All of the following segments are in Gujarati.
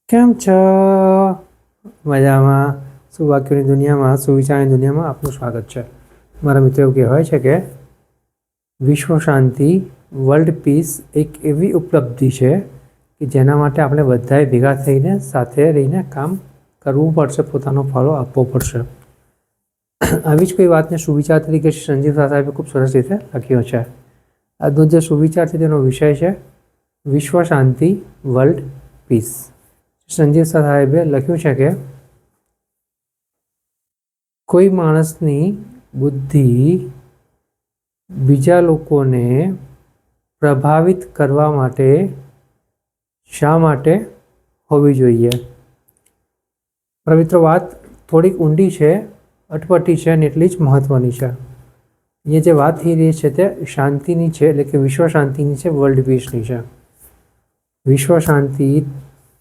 કેમ છો? મજામાં? સુવાક્યોની દુનિયામાં, સુવિચારની દુનિયામાં આપનું સ્વાગત છે. મારા મિત્રો એવું કહેવાય છે કે વિશ્વ શાંતિ, વર્લ્ડ પીસ એક એવી ઉપલબ્ધિ છે કે જેના માટે આપણે બધાએ ભેગા થઈને સાથે રહીને કામ કરવું પડશે, પોતાનો ફાળો આપવો પડશે. આવી જ કોઈ વાતને સુવિચાર તરીકે શ્રી સંજીવ સાહેબે ખૂબ સરસ રીતે લખ્યો છે. આજનો જે સુવિચાર છે તેનો વિષય છે વિશ્વ શાંતિ, વર્લ્ડ પીસ. સંજીવ સાહેબે લખ્યું છે કે કોઈ માણસની બુદ્ધિ બીજા લોકોને પ્રભાવિત કરવા માટે શા માટે હોવી જોઈએ? મિત્રો, વાત થોડીક ઊંડી છે, અટપટી છે અને એટલી જ મહત્ત્વની છે. એ જે વાત થઈ રહી છે તે શાંતિની છે, એટલે કે વિશ્વ શાંતિની છે, વર્લ્ડ પીસની છે. વિશ્વ શાંતિ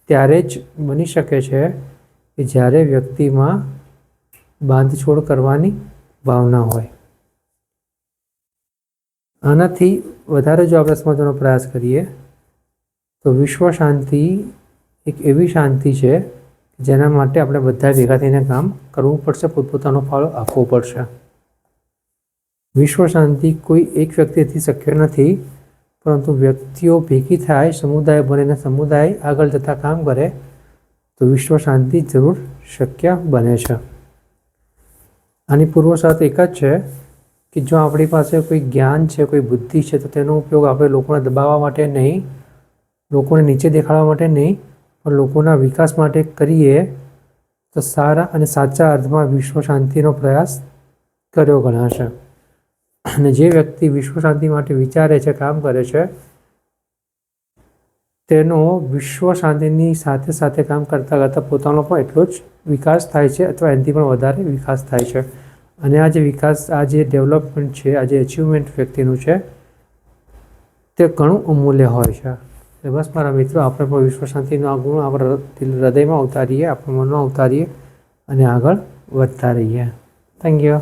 ત્યારે જ બની શકે છે કે જ્યારે વ્યક્તિમાં બાંધછોડ કરવાની ભાવના હોય. આનાથી વધારે જો આપણે સમજવાનો પ્રયાસ કરીએ તો વિશ્વ શાંતિ એક એવી શાંતિ છે જેના માટે આપણે બધા ભેગા થઈને કામ કરવું પડશે, પોતપોતાનો ફાળો આપવો પડશે. વિશ્વ શાંતિ કોઈ એક વ્યક્તિથી શક્ય નથી, પરંતુ વ્યક્તિઓ ભેગી થાય, સમુદાય બનીને સમુદાય આગળ જતાં કામ કરે તો વિશ્વ શાંતિ જરૂર શક્ય બને છે. આની પૂર્વ શરત એક જ છે કે જો આપણી પાસે કોઈ જ્ઞાન છે, કોઈ બુદ્ધિ છે, તો તેનો ઉપયોગ આપણે લોકોને દબાવવા માટે નહીં, લોકોને નીચે દેખાડવા માટે નહીં, પણ લોકોના વિકાસ માટે કરીએ તો સારા અને સાચા અર્થમાં વિશ્વ શાંતિનો પ્રયાસ કર્યો ગણાશે. અને જે વ્યક્તિ વિશ્વ શાંતિ માટે વિચારે છે, કામ કરે છે, તેનો વિશ્વ શાંતિની સાથે સાથે કામ કરતાં કરતાં પોતાનો પણ એટલો જ વિકાસ થાય છે, અથવા એનાથી પણ વધારે વિકાસ થાય છે. અને આ જે વિકાસ, આ જે ડેવલપમેન્ટ છે, આ જે અચીવમેન્ટ વ્યક્તિનું છે, તે ઘણું અમૂલ્ય હોય છે. બસ મારા મિત્રો, આપણે પણ વિશ્વ શાંતિનો આ ગુણ આપણા હૃદયમાં ઉતારીએ, આપણા મનમાં ઉતારીએ અને આગળ વધતા રહીએ. Thank you.